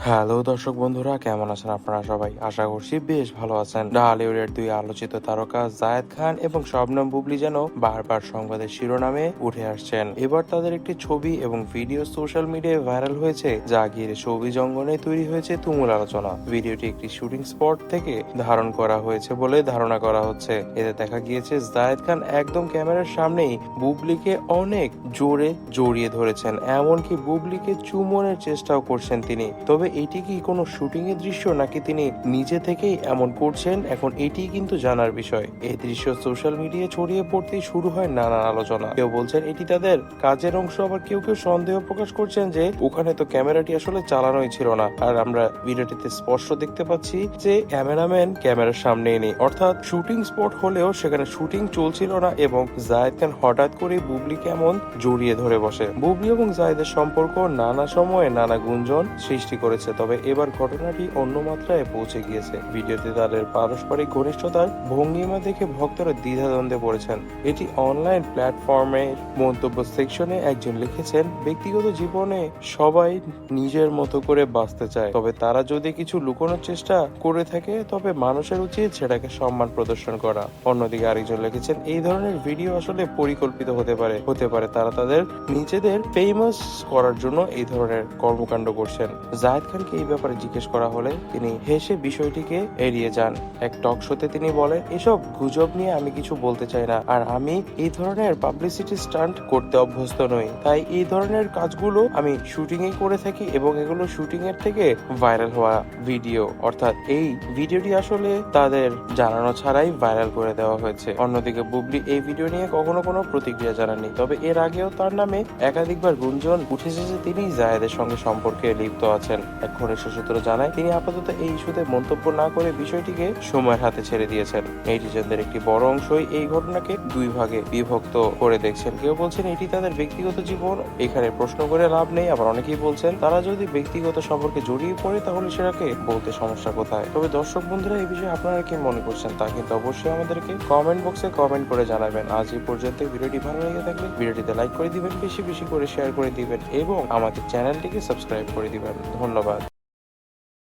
Hello দর্শক বন্ধুরা, কেমন আছেন আপনারা সবাই? আশা করছি বেশ ভালো আছেন। ঢালিউডের দুই আলোচিত তারকা জায়েদ খান এবং শবনম বুবলি যেন বারবার সংবাদের শিরোনামে উঠে আসছেন। এবার তাদের একটি ছবি এবং ভিডিও সোশ্যাল মিডিয়ায় ভাইরাল হয়েছে, যা ঘিরে ছবি জঙ্গনে তৈরি হয়েছে তুমুল আলোচনা। ভিডিওটি একটি শুটিং স্পট থেকে ধারণ করা হয়েছে বলে ধারণা করা হচ্ছে। এতে দেখা গিয়েছে জায়েদ খান একদম ক্যামেরার সামনেই বুবলিকে অনেক জোরে জড়িয়ে ধরেছেন, এমনকি বুবলিকে চুমনের চেষ্টাও করছেন তিনি। তবে এটি কি কোনো শুটিং এর দৃশ্য নাকি তিনি নিজে থেকেই এমন করছেন, এখন এটি কিন্তু জানার বিষয়। এই দৃশ্য সোশ্যাল মিডিয়ায় ছড়িয়ে পড়তেই শুরু হয় নানান আলোচনা। কেউ বলছেন এটি তাদের কাজের অংশ, আবার কেউ কেউ সন্দেহ প্রকাশ করছেন যে ওখানে তো ক্যামেরাটি আসলে চালানোই ছিল না। আর আমরা ভিডিওটিতে স্পষ্ট দেখতে পাচ্ছি যে ক্যামেরাম্যান ক্যামেরার সামনে নেই, অর্থাৎ শুটিং স্পট হলেও সেখানে শুটিং চলছিল না এবং জায়েদ খান হঠাৎ করে বুবলিকে এমন জড়িয়ে ধরে বসে। বুবলি এবং জায়েদের সম্পর্ক নানা সময়ে নানা গুঞ্জন সৃষ্টি করেছে, তবে এবার ঘটনাটি অন্য মাত্রায় পৌঁছে গিয়েছে। ভিডিওতে তাদের পারস্পরিক ঘনিষ্ঠতার ভঙ্গিমা দেখে ভক্তরা দ্বিধাদ্বন্দ্বে পড়েছেন। এটি অনলাইন প্ল্যাটফর্মের মন্তব্য সেকশনে একজন লিখেছেন, ব্যক্তিগত জীবনে সবাই নিজের মতো করে বাঁচতে চায়, তবে তারা যদি কিছু লুকানোর চেষ্টা করে থাকে তবে মানুষের উচিত সেটাকে সম্মান প্রদর্শন করা। অন্যদিকে আরেকজন লিখেছেন, এই ধরনের ভিডিও আসলে পরিকল্পিত হতে পারে তারা তাদের নিজেদের ফেমাস করার জন্য এই ধরনের কর্মকাণ্ড করছেন। জায়েদ খানকে এই ব্যাপারে জিজ্ঞেস করা হলে তিনি হেসে বিষয়টিকে এড়িয়ে যান। এক টক শোতে তিনি বলেন, এসব গুজব নিয়ে আমি কিছু বলতে চাই না, আর আমি এই ধরনের পাবলিসিটি স্টান্ট করতে অভ্যস্ত নই, তাই এই ধরনের কাজগুলো আমি শুটিং এ করে থাকি এবং এগুলো শুটিং এর থেকে ভাইরাল হওয়া ভিডিও, অর্থাৎ এই ভিডিওটি আসলে তাদের জানানো ছাড়াই ভাইরাল করে দেওয়া হয়েছে। অন্যদিকে বুবলি এই ভিডিও নিয়ে কখনো কোনো প্রতিক্রিয়া জানাননি, তবে এর আগেও তার নামে একাধিকবার গুঞ্জন উঠেছে যে তিনি জায়েদের সঙ্গে সম্পর্কে লিপ্ত আছেন। এক ঘনিষ্ঠ সূত্র জানায়, তিনি আপাতত এই ইস্যুতে মন্তব্য না করে বিষয়টিকে সময়ের হাতে ছেড়ে দিয়েছেন। নেটিজেনদের একটি বড় অংশই এই ঘটনাকে দুই ভাগে বিভক্ত করে দেখছেন। কেউ বলছেন এটি তাদের ব্যক্তিগত জীবন, এখানে প্রশ্ন করে লাভ নেই, আবার অনেকেই বলছেন তারা যদি ব্যক্তিগত সম্পর্কে জড়িয়ে পড়ে তাহলে সেটাকে বলতে সমস্যা কোথায়। তবে দর্শক বন্ধুরা, এই বিষয়ে আপনারা কি মনে করছেন তা কিন্তু অবশ্যই আমাদেরকে কমেন্ট বক্সে কমেন্ট করে জানাবেন। আজ এই পর্যন্ত। ভিডিওটি ভালো লেগে থাকলে ভিডিওটিতে লাইক করে দিবেন, বেশি বেশি করে শেয়ার করে দিবেন এবং আমাদের চ্যানেলটিকে সাবস্ক্রাইব করে দিবেন। ধন্যবাদ।